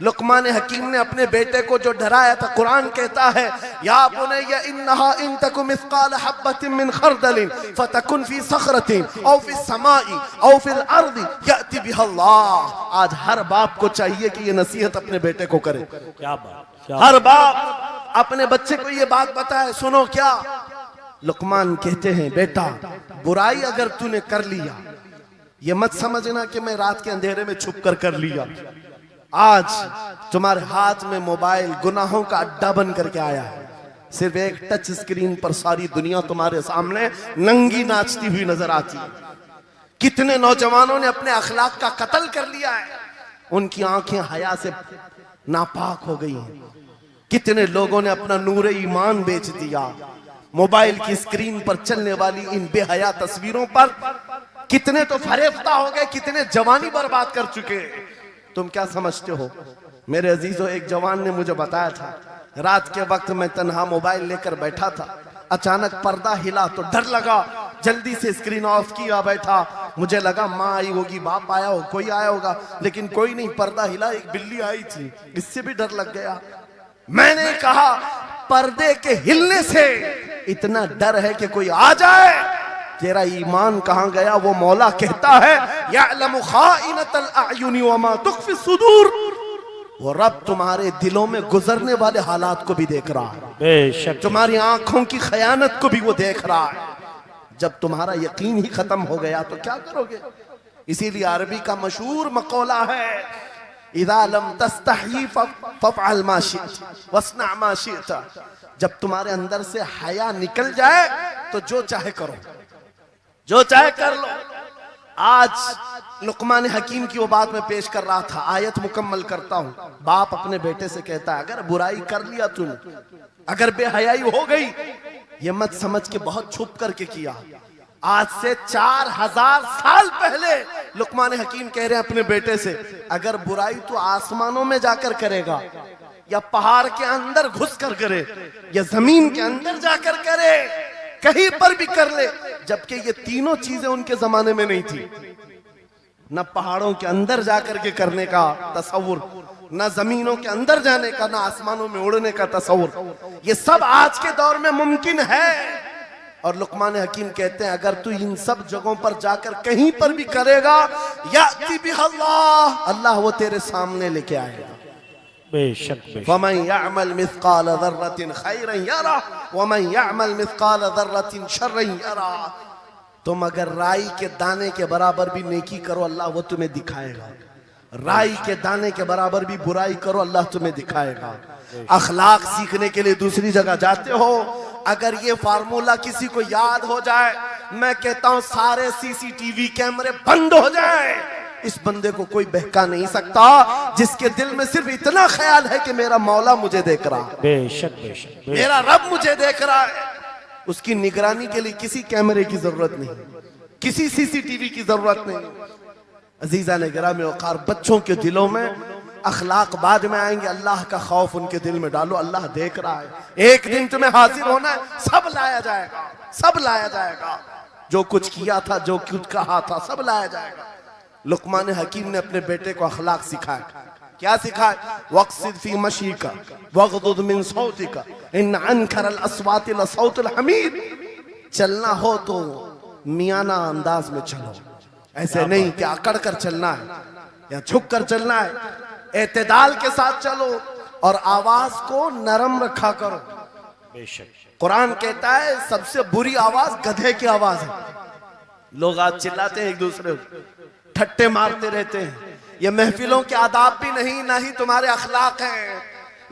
लुकमान हकीम ने अपने बेटे को जो डराया था, कुरान कहता है, या बुनय्या इन्नहा इन तकु मिस्काल हब्बतिन मिन खरदलिन फतकुन फी सखरतिन औ फी समाई औ फिल अर्दी याति बिहल्लाह। आज हर बाप को चाहिए कि ये नसीहत अपने बेटे को करे। क्या बात, हर बाप अपने बच्चे को ये बात बताए, सुनो क्या लुकमान कहते हैं, बेटा बुराई अगर तूने कर लिया, ये मत समझना कि मैं रात के अंधेरे में छुप कर लिया। आज तुम्हारे हाथ में मोबाइल गुनाहों का अड्डा बन करके आया है। सिर्फ एक टच स्क्रीन पर सारी दुनिया तुम्हारे सामने नंगी नाचती हुई नजर आती है। कितने नौजवानों ने अपने अखलाक का कत्ल कर लिया है, उनकी आंखें हया से नापाक हो गई हैं। कितने लोगों ने अपना नूर ईमान बेच दिया मोबाइल की स्क्रीन पर चलने वाली इन बेहया तस्वीरों पर। कितने तो फरेफ्ता हो गए, कितने जवानी बर्बाद कर चुके। तुम क्या समझते हो? मेरे अजीजों, एक जवान ने मुझे बताया था, रात के वक्त मैं तन्हा मोबाइल लेकर बैठा था, अचानक पर्दा हिला तो डर लगा, जल्दी से स्क्रीन ऑफ किया, बैठा। मुझे लगा माँ आई होगी, बाप आया हो, कोई आया होगा, लेकिन कोई नहीं। पर्दा हिला, एक बिल्ली आई थी, इससे भी डर लग गया। मैंने कहा पर्दे के हिलने से इतना डर है कि कोई आ जाए, तेरा ईमान कहां गया? वो मौला कहता है, यअलमु खाइनतल अयुनि व मा तुख्फी सुदूर, वो रब तुम्हारे दिलों में गुजरने वाले हालात को भी देख रहा है, बेशक तुम्हारी आंखों की खयानत को भी वो देख रहा है। जब तुम्हारा यकीन ही खत्म हो गया तो क्या करोगे? इसीलिए अरबी का मशहूर मकौला है, इज़ा लम तस्तही फफ़अल मा शिअत वस्ना मा शिअत, जब तुम्हारे अंदर से हया निकल जाए तो जो चाहे करो, जो चाहे कर लो। आज लुकमान हकीम की वो बात मैं पेश कर रहा था, आयत मुकम्मल करता हूं। बाप अपने बेटे से कहता है, अगर बुराई कर लिया तूने, अगर बेहयाई हो गई, ये मत समझ के बहुत छुप करके किया। आज से 4000 साल पहले लुकमान हकीम कह रहे हैं अपने बेटे से, अगर बुराई तो आसमानों में जाकर करेगा, या पहाड़ के अंदर घुस कर करे, या जमीन के अंदर जाकर करे, कहीं पर भी कर ले। जबकि ये तीनों चीजें उनके जमाने में नहीं थी, न पहाड़ों के अंदर जाकर के करने का तसव्वुर, न जमीनों के अंदर जाने का, न आसमानों में उड़ने का तसव्वुर। ये सब आज के दौर में मुमकिन है। और लुकमान हकीम कहते हैं, अगर तू इन सब जगहों पर जाकर कहीं पर भी करेगा, याति बिहल्लाह, अल्लाह वो तेरे सामने लेके आएगा। बेशक वमन यअमल मिस्काल ज़र्रतिन खैरन यरा वमन यअमल मिस्काल ज़र्रतिन शर्रन यरा। तुम अगर राई के दाने के बराबर भी नेकी करो, अल्लाह वो तुम्हें दिखाएगा। राई के दाने के बराबर भी बुराई करो, अल्लाह तुम्हें दिखाएगा। अखलाक सीखने के लिए दूसरी जगह जाते हो, अगर ये फार्मूला किसी को याद हो जाए, मैं कहता हूं सारे सीसीटीवी कैमरे बंद हो जाए, इस बंदे को कोई बहका नहीं सकता जिसके दिल में सिर्फ इतना ख्याल है कि मेरा मौला मुझे देख रहा है, बेशक बेशक मेरा रब मुझे देख रहा है। उसकी निगरानी के लिए किसी कैमरे की जरूरत नहीं, किसी सीसीटीवी की जरूरत नहीं। अजीजा ने गिरामी औकार, बच्चों के दिलों में अखलाक बाद में आएंगे, अल्लाह का खौफ उनके दिल में डालो। अल्लाह देख रहा है, एक दिन तुम्हें हाजिर होना है, सब लाया जाएगा, सब लाया जाएगा। जो कुछ किया था, जो कुछ कहा था, सब लाया जाएगा। लुकमान हकीम ने अपने बेटे को अखलाक सिखाया। क्या सिखाया? वक़्सिद फी मशीका वग़दुद मिन सौतिका इन अनकरल अस्वाति लसौतुल हमीद। चलना हो तो मियाना अंदाज में चलो, ऐसे नहीं कि अकड़ कर चलना है या झुक कर चलना है। एतदाल के साथ चलो और आवाज को नरम रखा करो। बेशक कुरान कहता है सबसे बुरी आवाज गधे की आवाज है। लोग आज चिल्लाते हैं, एक दूसरे को ठट्टे मारते रहते हैं। ये महफिलों के आदाब भी नहीं, ना ही तुम्हारे अखलाक हैं।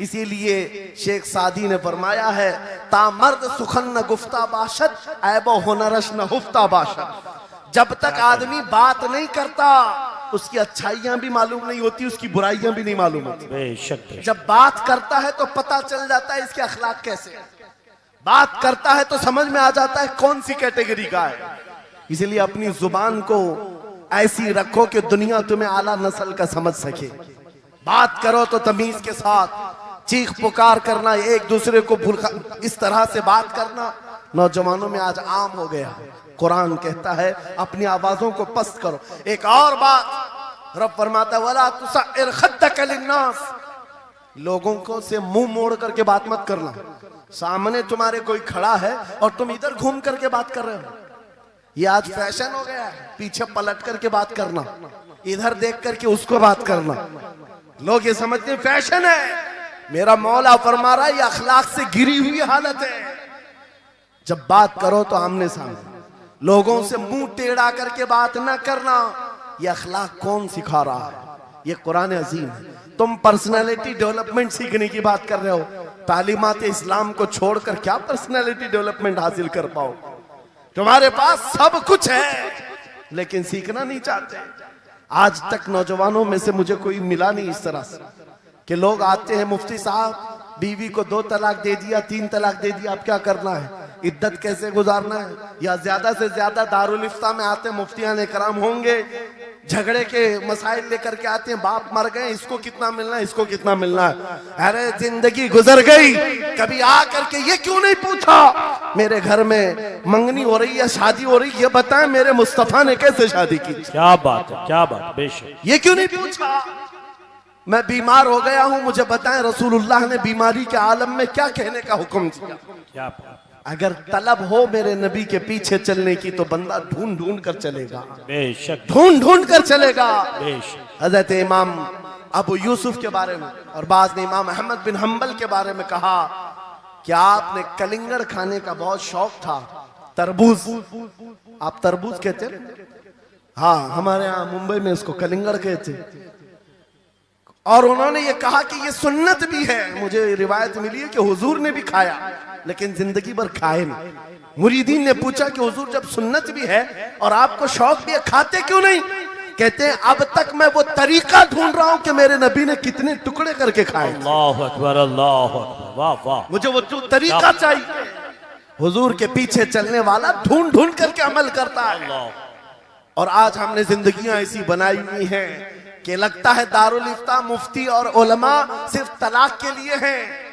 इसीलिए शेख सादी ने फरमाया है, तामर्द सुखन न गुफ्ता बाशद ऐबो हुनरश न हुफ्ता बाशद। जब तक आदमी बात नहीं करता उसकी अच्छाइयां भी मालूम नहीं होती, उसकी बुराइयां भी नहीं मालूम होती। बेशक बेशक जब बात करता है तो पता चल जाता है इसके अखलाक कैसे हैं। बात करता है तो समझ में आ जाता है कौन सी कैटेगरी का है। इसलिए अपनी जुबान को ऐसी रखो कि दुनिया तुम्हें आला नस्ल का समझ सके। बात करो तो तमीज के साथ, चीख पुकार करना, एक दूसरे को इस तरह से बात करना नौजवानों में आज आम हो गया। कुरान कहता है अपनी आवाजों को पस्त करो। एक और बात रब फरमाता है, वला तुसइर खद्दक लिन्नास, लोगों को से मुंह मोड़ करके बात मत करना। सामने तुम्हारे कोई खड़ा है और तुम इधर घूम करके बात कर रहे हो। ये आज फैशन हो गया है, पीछे पलट करके बात करना, इधर देख करके उसको बात करना। लोग ये समझते हैं फैशन है। मेरा मौला फरमा रहा है ये अखलाक से गिरी हुई हालत है। जब बात करो तो आमने सामने, लोगों से मुंह टेढ़ा करके बात ना करना। ये अखलाक कौन सिखा रहा है? ये कुरान अजीम है। तुम पर्सनालिटी डेवलपमेंट सीखने की बात कर रहे हो, तालीमात इस्लाम को छोड़कर क्या पर्सनालिटी डेवलपमेंट हासिल कर पाओ? तुम्हारे पास सब कुछ है लेकिन सीखना नहीं चाहते। आज तक नौजवानों में से मुझे कोई मिला नहीं इस तरह से कि लोग आते हैं, मुफ्ती साहब बीवी को 2 तलाक दे दिया, 3 तलाक दे दिया, अब क्या करना है, इद्दत कैसे गुजारना है? या ज्यादा से ज्यादा दारुल इफ्ता में आते मुफ्तियान इकराम होंगे, झगड़े के मसाइल लेकर के आते हैं, बाप मर गए, इसको कितना मिलना है, इसको कितना मिलना है। अरे जिंदगी गुजर गई, कभी आ करके ये क्यों नहीं पूछा मेरे घर में मंगनी हो रही है, शादी हो रही, ये बताएं मेरे मुस्तफा ने कैसे शादी की? क्या बात है, क्या बात। बेशक ये क्यों नहीं पूछा? मैं बीमार हो गया हूं, मुझे बताएं रसूलुल्लाह ने बीमारी के आलम में क्या कहने का हुक्म दिया? क्या बात। अगर तलब हो मेरे नबी के पीछे चलने की तो बंदा ढूंढ ढूंढ कर चलेगा, बेशक ढूंढ ढूंढ कर चलेगा। बेशक हजरत इमाम अबू यूसुफ के बारे में और बाद में इमाम अहमद बिन हम्बल के बारे में कहा कि आपने कलिंगड़ खाने का बहुत शौक था। तरबूज, आप तरबूज कहते हैं? हाँ, हमारे यहाँ मुंबई में इसको कलिंगड़ कहते हैं। और उन्होंने ये कहा कि ये सुन्नत भी है। मुझे रिवायत मिली है कि हुजूर ने भी खाया लेकिन जिंदगी भर खाए नहीं। मुरीदीन ने पूछा कि हुजूर जब सुन्नत भी है और आपको शौक भी है, खाते क्यों नहीं? कहते हैं अब तक मैं वो तरीका ढूंढ रहा हूं कि मेरे नबी ने कितने टुकड़े करके खाए। अल्लाह अकबर, अल्लाह अकबर, वाह वाह। मुझे वो तरीका चाहिए। हुजूर के पीछे चलने वाला ढूंढ ढूंढ करके अमल करता है। और आज हमने जिंदगियां ऐसी बनाई हुई हैं कि लगता है दारुल इफ्ता, मुफ्ती और उलमा सिर्फ तलाक के लिए हैं।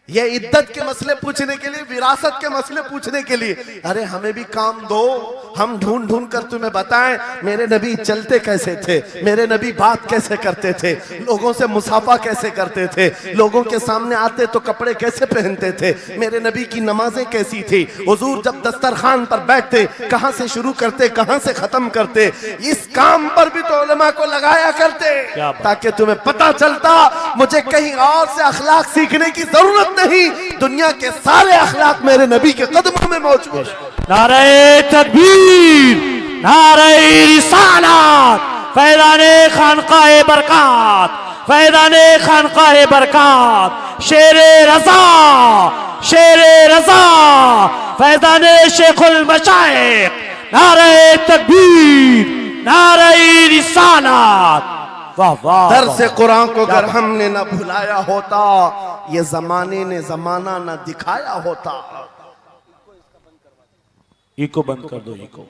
ये इद्दत के मसले पूछने के लिए, विरासत के मसले पूछने के लिए। अरे हमें भी काम दो, हम ढूंढ ढूंढ कर तुम्हें बताएं मेरे नबी चलते कैसे थे, मेरे नबी बात कैसे करते थे, लोगों से मुसाफा कैसे करते थे, लोगों के सामने आते तो कपड़े कैसे पहनते थे, मेरे नबी की नमाजें कैसी थी, हुजूर जब दस्तरखान पर बैठते कहां से शुरू करते कहां से खत्म करते। इस काम पर भी तो उलमा को लगाया करते ताकि तुम्हें पता चलता मुझे कहीं और से अखलाक सीखने की जरूरत नहीं, दुनिया के सारे अखलाक मेरे नबी के कदमों में मौजूद है। नारे तकबीर, नारे रिसालत, फैज़ाने खानकाए बरकात, फैज़ाने खानकाए बरकात, शेरे रज़ा, शेरे रज़ा, फैज़ाने शेखुल मशाइख। नारे तकबीर, नारे रिसालत। वाह वाह। दर से कुरान को अगर हमने न भुलाया होता, ये जमाने ने जमाना न दिखाया होता। इको बंद कर दो, इको।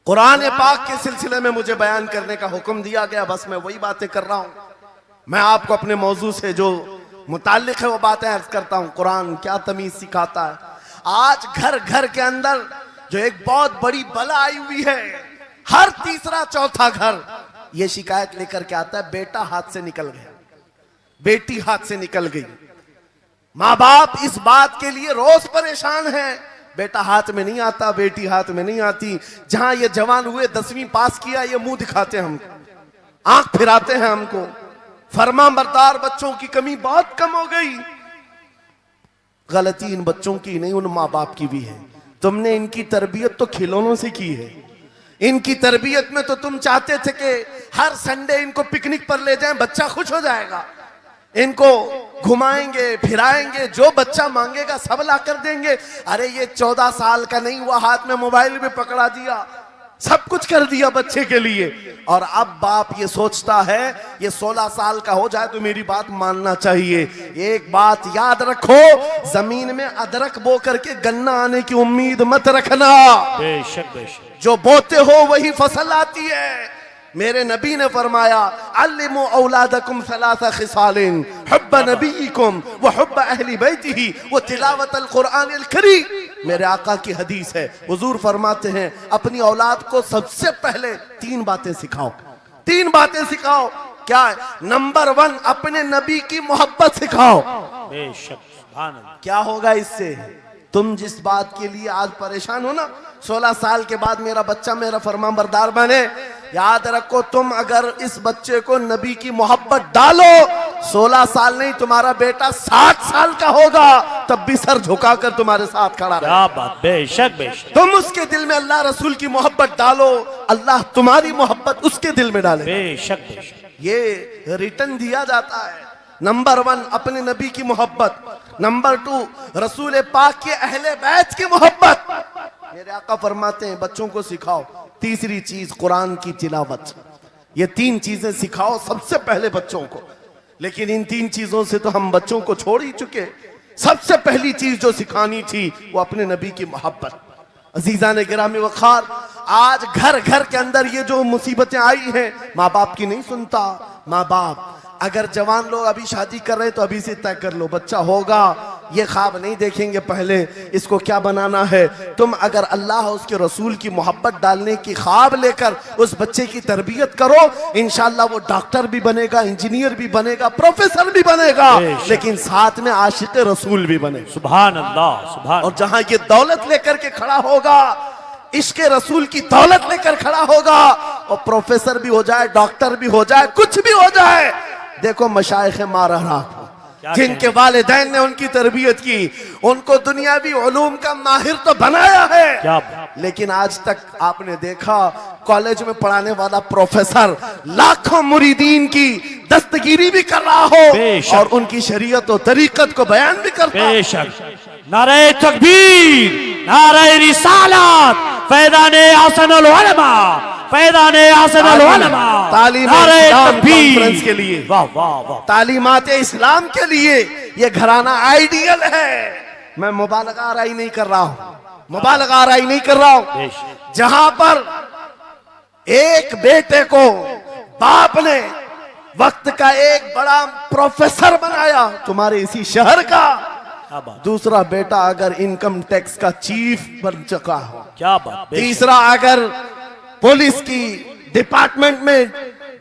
कुरान पाक के सिलसिले में मुझे बयान करने का हुक्म दिया गया, बस मैं वही बातें कर रहा हूं। मैं आपको अपने मौजू से जो मुताल्लिक है वो बातें अर्ज करता हूं। कुरान क्या तमीज सिखाता है। आज घर घर के अंदर जो एक बहुत बड़ी बला आई हुई है, हर तीसरा चौथा घर ये शिकायत लेकर के आता है, बेटा हाथ से निकल गया, बेटी हाथ से निकल गई। माँ बाप इस बात के लिए रोज परेशान है, बेटा हाथ में नहीं आता, बेटी हाथ में नहीं आती। जहां ये जवान हुए, 10वीं पास किया, ये मुंह दिखाते हैं हमको, आंख फिराते हैं हमको। फरमा बरदार बच्चों की कमी बहुत कम हो गई। गलती इन बच्चों की नहीं, उन माँ बाप की भी है। तुमने इनकी तरबियत तो खिलौनों से की है। इनकी तरबियत में तो तुम चाहते थे कि हर संडे इनको पिकनिक पर ले जाएं, बच्चा खुश हो जाएगा। इनको घुमाएंगे फिराएंगे, जो बच्चा मांगेगा सब ला कर देंगे। अरे ये 14 साल का नहीं हुआ, हाथ में मोबाइल भी पकड़ा दिया, सब कुछ कर दिया बच्चे के लिए। और अब बाप ये सोचता है ये 16 साल का हो जाए तो मेरी बात मानना चाहिए। एक बात याद रखो, जमीन में अदरक बो करके गन्ना आने की उम्मीद मत रखना। बेशक बेशक। जो बोते हो वही फसल आती है। मेरे नबी ने फरमाया, अल्लिमु औलादकुम सलासा खिसालिन, हुब्ब नबीकुम व हुब्ब अहली बैतिही व तिलावतल कुरानिल करीम। मेरे आका की हदीस है, हुजूर फरमाते हैं अपनी औलाद को सबसे पहले 3 बातें सिखाओ। 3 बातें सिखाओ। क्या है? नंबर 1, अपने नबी की मोहब्बत सिखाओ। बेशक, सुभान अल्लाह। क्या होगा इससे? तुम जिस बात के लिए आज परेशान हो ना, 16 साल के बाद मेरा बच्चा मेरा फरमाबरदार बने, याद रखो तुम अगर इस बच्चे को नबी की मोहब्बत डालो, 16 साल नहीं तुम्हारा बेटा 60 साल का होगा, तब भी सर झुकाकर तुम्हारे साथ खड़ा रहेगा। क्या बात। बेशक बेशक। तुम उसके दिल में अल्लाह रसूल की मोहब्बत डालो, अल्लाह तुम्हारी मोहब्बत उसके दिल में डाले। बेशक बेशक। ये रिटर्न दिया जाता है। नंबर 1 अपने नबी की मोहब्बत, नंबर 2 रसूल पाक के अहले बैत की मोहब्बत। मेरे आका फरमाते हैं बच्चों को सिखाओ। तीसरी चीज कुरान की तिलावत। ये 3 चीजें सिखाओ सबसे पहले बच्चों को। लेकिन इन 3 चीजों से तो हम बच्चों को छोड़ ही चुके। सबसे पहली चीज जो सिखानी थी वो अपने नबी की मोहब्बत। अजीजा ने गिरामी वखार, आज घर घर के अंदर ये जो मुसीबतें आई हैं, माँ बाप की नहीं सुनता। माँ बाप अगर जवान लोग अभी शादी कर रहे हैं तो अभी से तय कर लो, बच्चा होगा, ये ख्वाब नहीं देखेंगे पहले इसको क्या बनाना है। तुम अगर अल्लाह उसके रसूल की मोहब्बत डालने की ख्वाब लेकर उस बच्चे की तरबियत करो, इंशाअल्लाह वो डॉक्टर भी बनेगा, इंजीनियर भी बनेगा, प्रोफेसर भी बनेगा, लेकिन साथ में आशिक रसूल भी बनेगा। सुभान अल्लाह, सुभान। और जहां ये दौलत लेकर के खड़ा होगा, इश्क रसूल की दौलत लेकर खड़ा होगा, और प्रोफेसर भी हो जाए, डॉक्टर भी हो जाए, कुछ भी हो जाए। देखो मशाइख मारहरा जिनके वालिदैन ने उनकी तरबियत की, उनको दुनियावी उलूम का माहिर तो बनाया है, क्या? लेकिन आज तक आपने देखा कॉलेज में पढ़ाने वाला प्रोफेसर लाखों मुरीदीन की दस्तगीरी भी कर रहा हो और उनकी शरीयत और तरीकत को बयान भी करता हो। बेशक। नारे तकबीर, नारे रिसालत, फैज़ाने हसनुल उलमा, फैज़ाने हसनुल उलमा। तालीम कॉन्फ्रेंस के लिए, वाह वाह वाह, तालीमात इस्लाम के लिए ये घराना आइडियल है। मैं मुबालगा आराई नहीं कर रहा हूं, मुबालगा आराई नहीं कर रहा हूं। जहां पर एक बेटे को बाप ने वक्त का एक बड़ा प्रोफेसर बनाया तुम्हारे इसी शहर का, दूसरा बेटा अगर इनकम टैक्स का चीफ बन चुका हो, क्या बात। तीसरा अगर पुलिस की डिपार्टमेंट में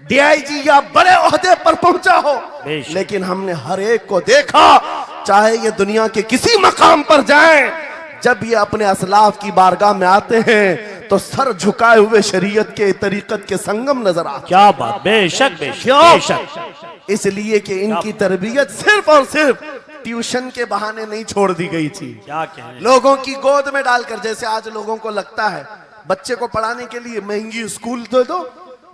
डीआईजी या बड़े ओहदे पर पहुंचा हो। लेकिन हमने हर एक को देखा, चाहे ये दुनिया के किसी मकाम पर जाएं, जब ये अपने असलाफ की बारगाह में आते हैं तो सर झुकाए हुए शरीयत के तरीकत के संगम नजर आते। क्या बात। बेशक बेशक। क्यों? इसलिए कि इनकी तरबियत सिर्फ और सिर्फ ट्यूशन के बहाने नहीं छोड़ दी गई थी, क्या कहें, लोगों की गोद में डालकर। जैसे आज लोगों को लगता है बच्चे को पढ़ाने के लिए महंगी स्कूल दे दो,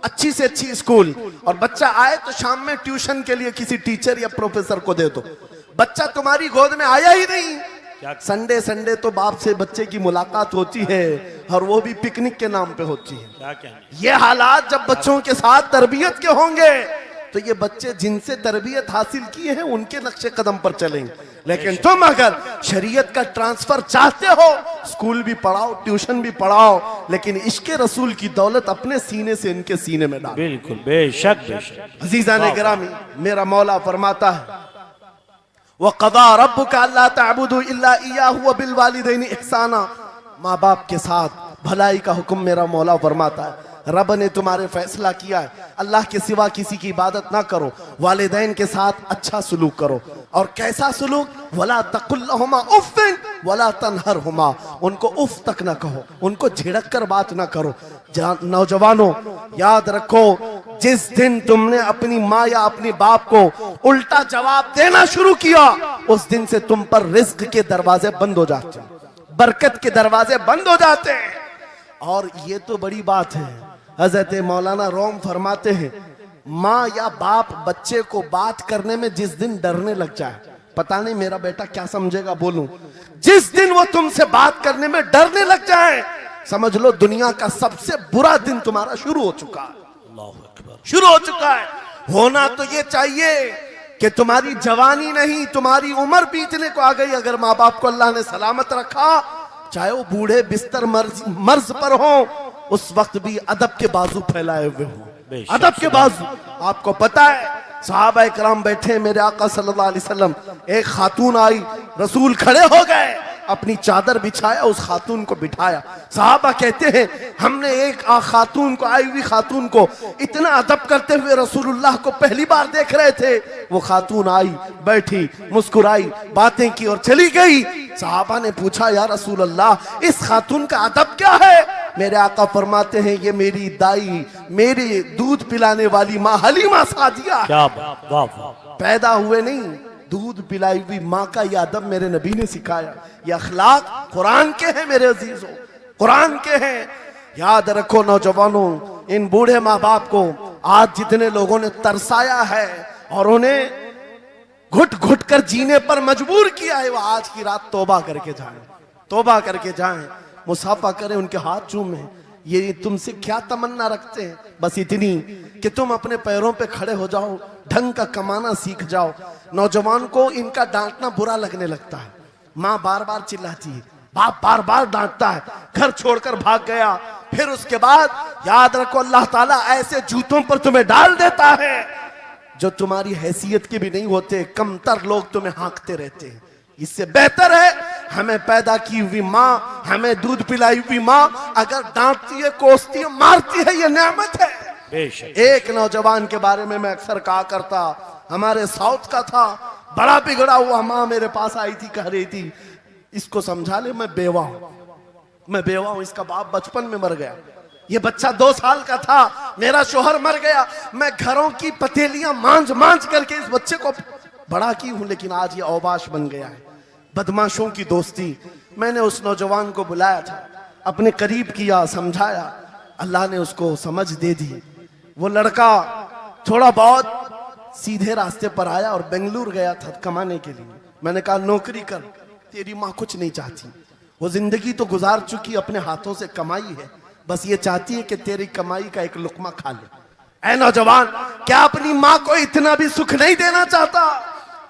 अच्छी से अच्छी स्कूल, और बच्चा आए तो शाम में ट्यूशन के लिए किसी टीचर या प्रोफेसर को दे दो। बच्चा तुम्हारी गोद में आया ही नहीं, संडे संडे तो बाप से बच्चे की मुलाकात होती है और वो भी पिकनिक के नाम पे होती है। क्या कहने? ये हालात जब बच्चों के साथ तरबियत के होंगे तो ये बच्चे जिनसे तरबियत हासिल किए हैं उनके नक्शे कदम पर चलेंगे। लेकिन तुम अगर शरीयत का ट्रांसफर चाहते हो, स्कूल भी पढ़ाओ, ट्यूशन भी पढ़ाओ, लेकिन इश्क़े रसूल की दौलत अपने सीने से इनके सीने में डालो। बिल्कुल, बेशक बेशक। अजीज़ान गिरामी, मेरा मौला फरमाता है वक़ज़ा रब्बुका अल्ला तअबुदू इल्ला इय्याहु व बिल वालिदैनि इहसाना। माँ बाप के साथ भलाई का हुक्म मेरा मौला फरमाता है। रब ने तुम्हारे फैसला किया है अल्लाह के सिवा किसी की इबादत ना करो, वालिदैन के साथ अच्छा सलूक करो। और कैसा सलूक? वला तकुल्लहुमा उफ़्फ़िन वला तनहरहुमा, उनको उफ तक ना कहो, उनको झिड़क कर बात ना करो। नौजवानों याद रखो, जिस दिन तुमने अपनी माँ या अपनी बाप को उल्टा जवाब देना शुरू किया, उस दिन से तुम पर रिज्क के दरवाजे बंद हो जाते हैं, बरकत के दरवाजे बंद हो जाते हैं। और ये तो बड़ी बात है, हजरत मौलाना रोम फरमाते हैं माँ या बाप बच्चे को बात करने में जिस दिन डरने लग जाए, पता नहीं मेरा बेटा क्या समझेगा बोलूं, जिस दिन वो तुमसे बात करने में डरने लग जाए, समझ लो दुनिया का सबसे बुरा दिन तुम्हारा शुरू हो चुका है, अल्लाहु अकबर। शुरू हो चुका है। होना तो ये चाहिए कि तुम्हारी जवानी नहीं, तुम्हारी उम्र बीतने को आ गई, अगर माँ बाप को अल्लाह ने सलामत रखा, चाहे वो बूढ़े बिस्तर मर्ज पर हो, उस वक्त भी अदब के बाजू फैलाए हुए हो, अदब के बाजू। आपको पता है सहाबा इकराम बैठे, मेरे आका सल्लल्लाहु अलैहि वसल्लम, एक खातून आई, रसूल खड़े हो गए, अपनी चादर बिछाया, उस खातून को बिठाया। सहाबा कहते हैं हमने एक खातून को, आई हुई खातून को इतना अदब करते हुए रसूलुल्लाह को पहली बार देख रहे थे। वो खातून आई, बैठी, मुस्कुराई, बातें की और चली गई। सहाबा ने पूछा या रसूल अल्लाह, इस खातून का अदब क्या है? मेरे आका फरमाते हैं ये मेरी दाई, मेरी दूध पिलाने वाली माँ हलीमा सादिया। क्या बात, वाह वाह। पैदा हुए नहीं, दूध पिलाई हुई माँ का यह अदब मेरे नबी ने सिखाया। ये अखलाक कुरान के हैं मेरे अजीजों, कुरान के हैं। याद रखो नौजवानों, इन बूढ़े माँ बाप को आज जितने लोगों ने तरसाया है और उन्हें घुट घुट कर जीने पर मजबूर किया है, वो आज की रात तौबा करके जाएं, तौबा करके जाएं, मुसाफा करें, उनके हाथ चूमें। ये तुमसे क्या तमन्ना रखते हैं? बस इतनी कि तुम अपने पैरों पे खड़े हो जाओ, ढंग का कमाना सीख जाओ। नौजवान को इनका डांटना बुरा लगने लगता है, माँ बार बार चिल्लाती है, बाप बार बार डांटता है, घर छोड़कर भाग गया, फिर उसके बाद याद रखो अल्लाह ताला ऐसे जूतों पर तुम्हें डाल देता है जो तुम्हारी हैसियत के भी नहीं होते, कमतर लोग तुम्हें हाँकते रहते हैं। इससे बेहतर है हमें पैदा की हुई माँ, हमें दूध पिलाई हुई माँ अगर डांटती है, कोसती है, मारती है, ये नेमत है। एक नौजवान के बारे में मैं अक्सर कहा करता, हमारे साउथ का था, बड़ा बिगड़ा हुआ, माँ मेरे पास आई थी, कह रही थी इसको समझा ले, मैं बेवा हूं, मैं बेवा हूं, इसका बाप बचपन में मर गया, ये बच्चा 2 साल का था, मेरा शोहर मर गया, मैं घरों की पतेलियां मांझ मांझ करके इस बच्चे को बड़ा की हूं, लेकिन आज ये औबाश बन गया है। बदमाशों की दोस्ती। मैंने उस नौजवान को बुलाया था, अपने करीब किया, समझाया, अल्लाह ने उसको समझ दे दी। वो लड़का थोड़ा बहुत सीधे रास्ते पर आया और बेंगलुरु गया था कमाने के लिए। मैंने कहा नौकरी कर, तेरी माँ कुछ नहीं चाहती, वो जिंदगी तो गुजार चुकी, अपने हाथों से कमाई है, बस ये चाहती है कि तेरी कमाई का एक लुकमा खा ले। ऐ नौजवान, क्या अपनी माँ को इतना भी सुख नहीं देना चाहता?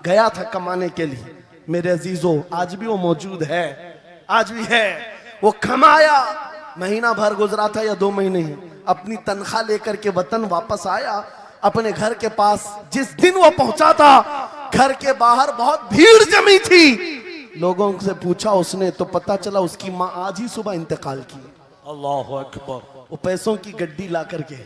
गया था कमाने के लिए। मेरे अजीजों, आज भी वो मौजूद है, आज भी है। वो कमाया, महीना भर गुजरा था या 2 महीने ही, अपनी तनख्वाह लेकर के वतन वापस आया। अपने घर के पास जिस दिन वो पहुंचा था, घर के बाहर बहुत भीड़ जमी थी। लोगों से पूछा उसने तो पता चला उसकी माँ आज ही सुबह इंतकाल की। अल्लाहु अकबर। वो पैसों की गड्डी ला करके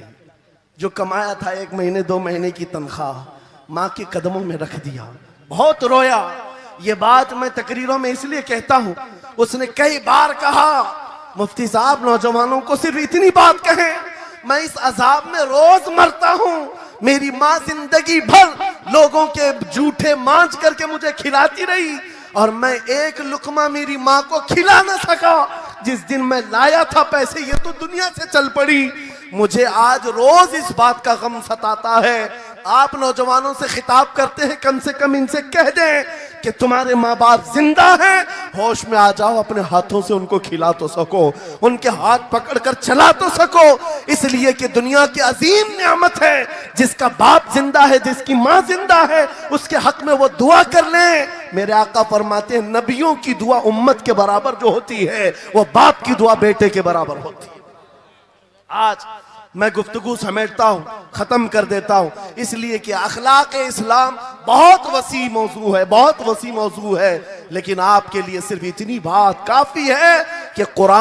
जो कमाया था 1 महीने 2 महीने की तनख्वाह माँ के कदमों में रख दिया। बहुत रोया। ये बात मैं तकरीरों में इसलिए कहता हूँ, उसने कई बार कहा मुफ्ती साहब नौजवानों को सिर्फ इतनी बात कहें, मैं इस अजाब में रोज मरता हूँ, मेरी माँ जिंदगी भर लोगों के जूठे मांझ करके मुझे खिलाती रही और मैं एक लुकमा मेरी माँ को खिला न सका। जिस दिन मैं लाया था पैसे, ये तो दुनिया से चल पड़ी। मुझे आज रोज इस बात का गम सताता है। आप नौजवानों से खिताब करते हैं, कम से कम इनसे कह दें कि तुम्हारे माँ बाप जिंदा हैं, होश में आ जाओ, अपने हाथों से उनको खिला तो सको, उनके हाथ पकड़कर चला तो सको, इसलिए कि दुनिया की अजीम नियामत है। जिसका बाप जिंदा है, जिसकी माँ जिंदा है, उसके हक में वो दुआ कर ले। मेरे आका फरमाते हैं, नबियों की दुआ उम्मत के बराबर जो होती है, वो बाप की दुआ बेटे के बराबर होती है। आज मैं गुफ्तगू समेटता हूं, खत्म कर देता हूं, इसलिए कि अखलाक इस्लाम बहुत वसी मौजू है, बहुत वसी मौजू है, लेकिन आपके लिए सिर्फ इतनी बात काफी है कि कुरान